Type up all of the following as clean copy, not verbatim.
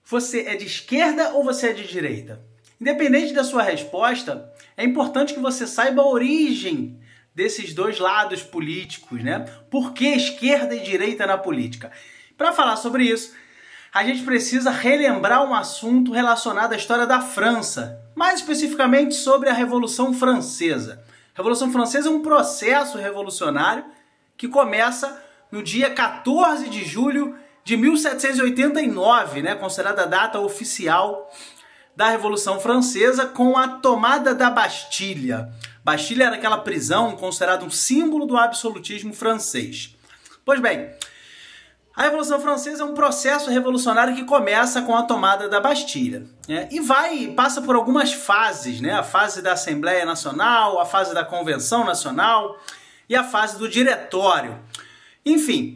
Você é de esquerda ou você é de direita? Independente da sua resposta, é importante que você saiba a origem desses dois lados políticos, né? Por que esquerda e direita na política? Para falar sobre isso, a gente precisa relembrar um assunto relacionado à história da França, mais especificamente sobre a Revolução Francesa. A Revolução Francesa é um processo revolucionário que começa no dia 14 de julho de 1789, né, considerada a data oficial da Revolução Francesa, com a tomada da Bastilha. Bastilha era aquela prisão considerada um símbolo do absolutismo francês. Pois bem, a Revolução Francesa é um processo revolucionário que começa com a tomada da Bastilha, né, e passa por algumas fases, né, a fase da Assembleia Nacional, a fase da Convenção Nacional e a fase do Diretório. Enfim,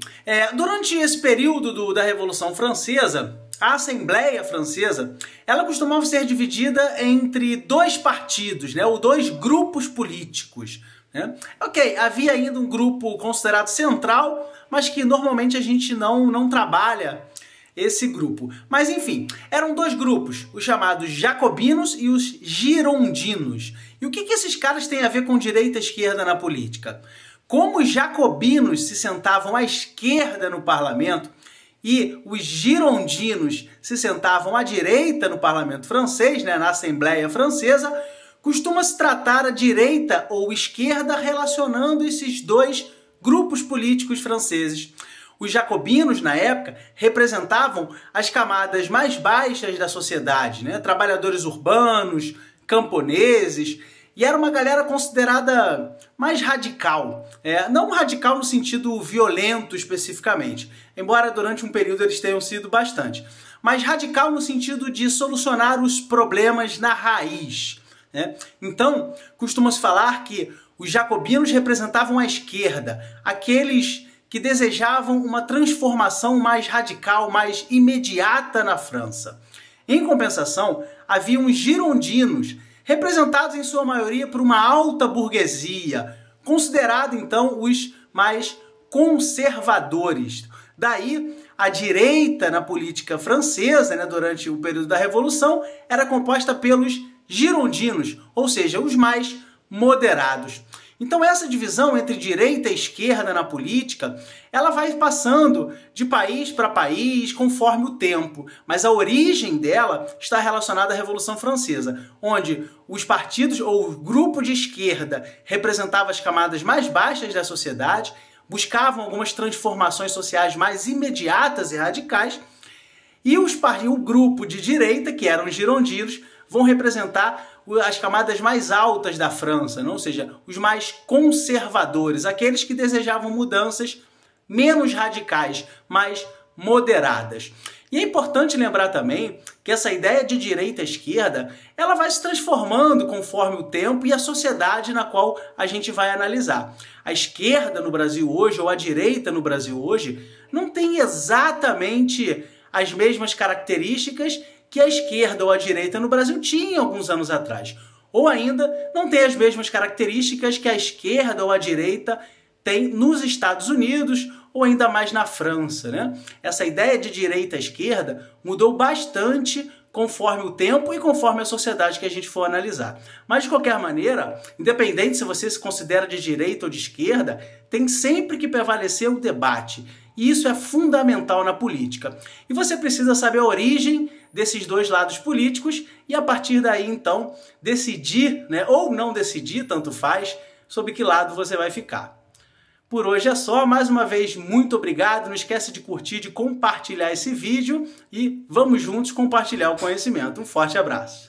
durante esse período da Revolução Francesa, a Assembleia Francesa, ela costumava ser dividida entre dois partidos, né, ou dois grupos políticos, né? Ok, havia ainda um grupo considerado central, mas que normalmente a gente não trabalha esse grupo. Mas enfim, eram dois grupos, os chamados jacobinos e os girondinos. E o que esses caras têm a ver com direita e esquerda na política? Como os jacobinos se sentavam à esquerda no parlamento e os girondinos se sentavam à direita no parlamento francês, né, na Assembleia Francesa, costuma-se tratar a direita ou esquerda relacionando esses dois grupos políticos franceses. Os jacobinos, na época, representavam as camadas mais baixas da sociedade, né, trabalhadores urbanos, camponeses, e era uma galera considerada mais radical. Não radical no sentido violento especificamente, embora durante um período eles tenham sido bastante, mas radical no sentido de solucionar os problemas na raiz, né? Então, costuma-se falar que os jacobinos representavam a esquerda, aqueles que desejavam uma transformação mais radical, mais imediata na França. Em compensação, havia os girondinos, representados em sua maioria por uma alta burguesia, considerado então os mais conservadores. Daí, a direita na política francesa, né, durante o período da Revolução, era composta pelos girondinos, ou seja, os mais moderados. Então essa divisão entre direita e esquerda na política, ela vai passando de país para país conforme o tempo, mas a origem dela está relacionada à Revolução Francesa, onde os partidos ou o grupo de esquerda representava as camadas mais baixas da sociedade, buscavam algumas transformações sociais mais imediatas e radicais, e o grupo de direita, que eram os girondinos, vão representar as camadas mais altas da França, não? Ou seja, os mais conservadores, aqueles que desejavam mudanças menos radicais, mais moderadas. E é importante lembrar também que essa ideia de direita e esquerda, ela vai se transformando conforme o tempo e a sociedade na qual a gente vai analisar. A esquerda no Brasil hoje, ou a direita no Brasil hoje, não tem exatamente as mesmas características que a esquerda ou a direita no Brasil tinha alguns anos atrás. Ou ainda, não tem as mesmas características que a esquerda ou a direita tem nos Estados Unidos ou ainda mais na França, né? Essa ideia de direita e esquerda mudou bastante conforme o tempo e conforme a sociedade que a gente for analisar. Mas, de qualquer maneira, independente se você se considera de direita ou de esquerda, tem sempre que prevalecer o debate. E isso é fundamental na política. E você precisa saber a origem desses dois lados políticos e, a partir daí, então, decidir, né, ou não decidir, tanto faz, sobre que lado você vai ficar. Por hoje é só. Mais uma vez, muito obrigado. Não esquece de curtir, de compartilhar esse vídeo e vamos juntos compartilhar o conhecimento. Um forte abraço.